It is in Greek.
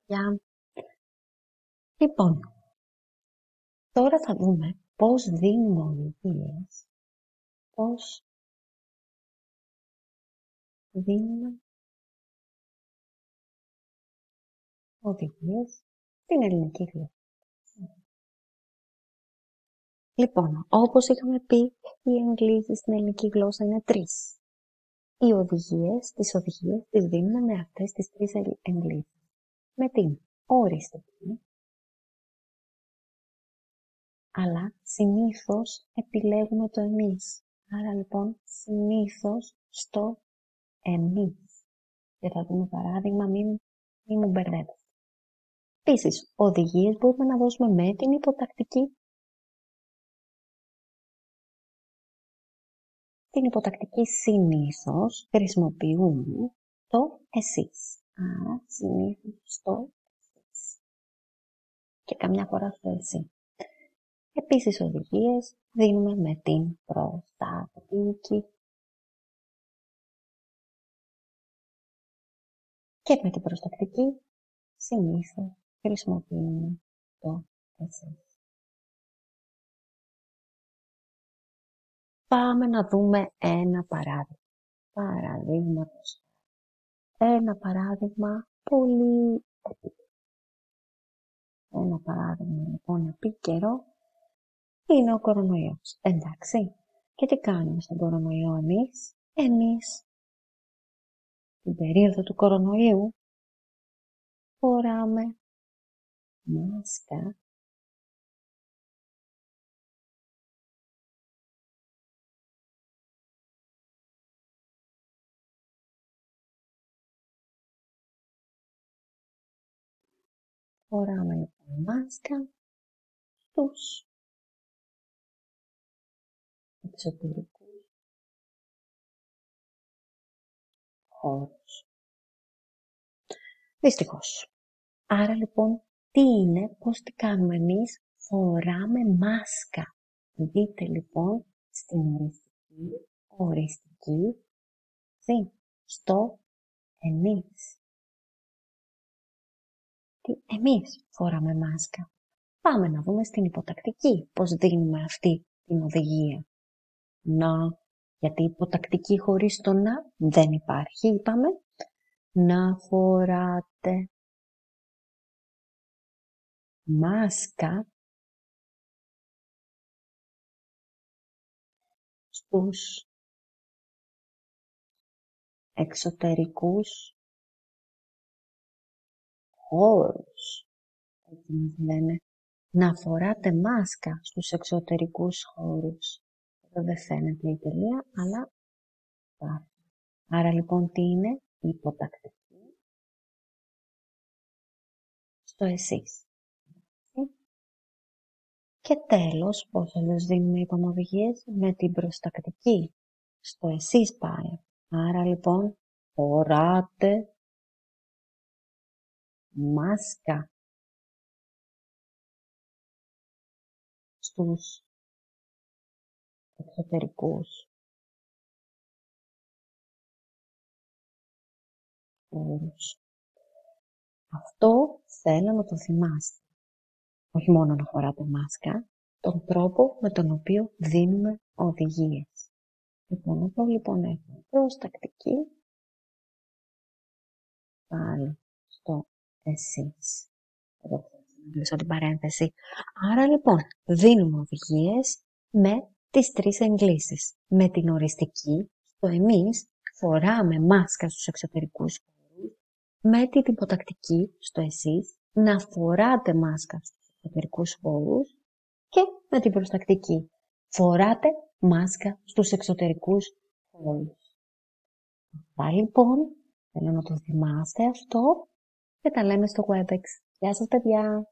παιδιά. Λοιπόν, τώρα θα δούμε πώς δίνουμε οδηγίες, πώς δίνουμε οδηγίες στην ελληνική γλώσσα. Λοιπόν, όπως είχαμε πει, οι εγγλύσεις στην ελληνική γλώσσα είναι 3. Οι οδηγίες, τις οδηγίες τις δίνουμε με αυτές τις 3 εγγλύσεις. Με την οριστική, αλλά συνήθως επιλέγουμε το εμείς. Άρα λοιπόν συνήθως στο εμείς. Και θα δούμε παράδειγμα, μην μου μπερδεύετε. Επίσης, οδηγίες μπορούμε να δώσουμε με την υποτακτική. Την υποτακτική συνήθως χρησιμοποιούμε το εσείς. Άρα συνήθως στο εσείς. Και καμιά φορά στο εσύ. Επίσης οδηγίες δίνουμε με την προστακτική. Και με την προστακτική συνήθως χρησιμοποιούμε το εσείς. Πάμε να δούμε ένα παράδειγμα. Ένα παράδειγμα πολύ επίκαιρο. Ένα παράδειγμα λοιπόν επίκαιρο είναι ο κορονοϊός. Εντάξει. Και τι κάνουμε στον κορονοϊό εμείς? Εμείς την περίοδο του κορονοϊού φοράμε μάσκα στους εξωτερικούς χώρους. Δυστυχώς. Άρα λοιπόν πώς τι κάνουμε εμείς? Φοράμε μάσκα. Δείτε λοιπόν στην οριστική, στο εμείς. Εμείς φοράμε μάσκα. Πάμε να δούμε στην υποτακτική πώς δίνουμε αυτή την οδηγία. Γιατί υποτακτική χωρίς το να δεν υπάρχει, είπαμε. Να φοράτε μάσκα στους εξωτερικούς χώρους. Έτσι μας λένε. Να φοράτε μάσκα στους εξωτερικούς χώρους. Εδώ δεν φαίνεται η τελεία, αλλά υπάρχει. Άρα λοιπόν τι είναι? Υποτακτική στο εσείς. Και τέλος, πώς αλλιώς δίνουμε είπαμε οδηγίες? Με την προστακτική. Στο εσείς πάει. Άρα λοιπόν, φοράτε μάσκα στους εξωτερικούς χώρους. Αυτό θέλω να το θυμάστε. Όχι μόνο να φοράτε μάσκα, τον τρόπο με τον οποίο δίνουμε οδηγίες. Λοιπόν, εδώ λοιπόν έχουμε προστακτική, πάλι στο εσείς. Εδώ θα κλείσω την παρένθεση. Άρα λοιπόν, δίνουμε οδηγίες με τις 3 εγγλύσεις. Με την οριστική, στο εμείς, φοράμε μάσκα στους εξωτερικούς χώρους. Με την υποτακτική, στο εσείς, να φοράτε μάσκα στους εξωτερικούς χώρους. Και με την προστακτική, φοράτε μάσκα στους εξωτερικούς χώρους. Αυτά λοιπόν, θέλω να το θυμάστε αυτό και τα λέμε στο WebEx. Γεια σας παιδιά!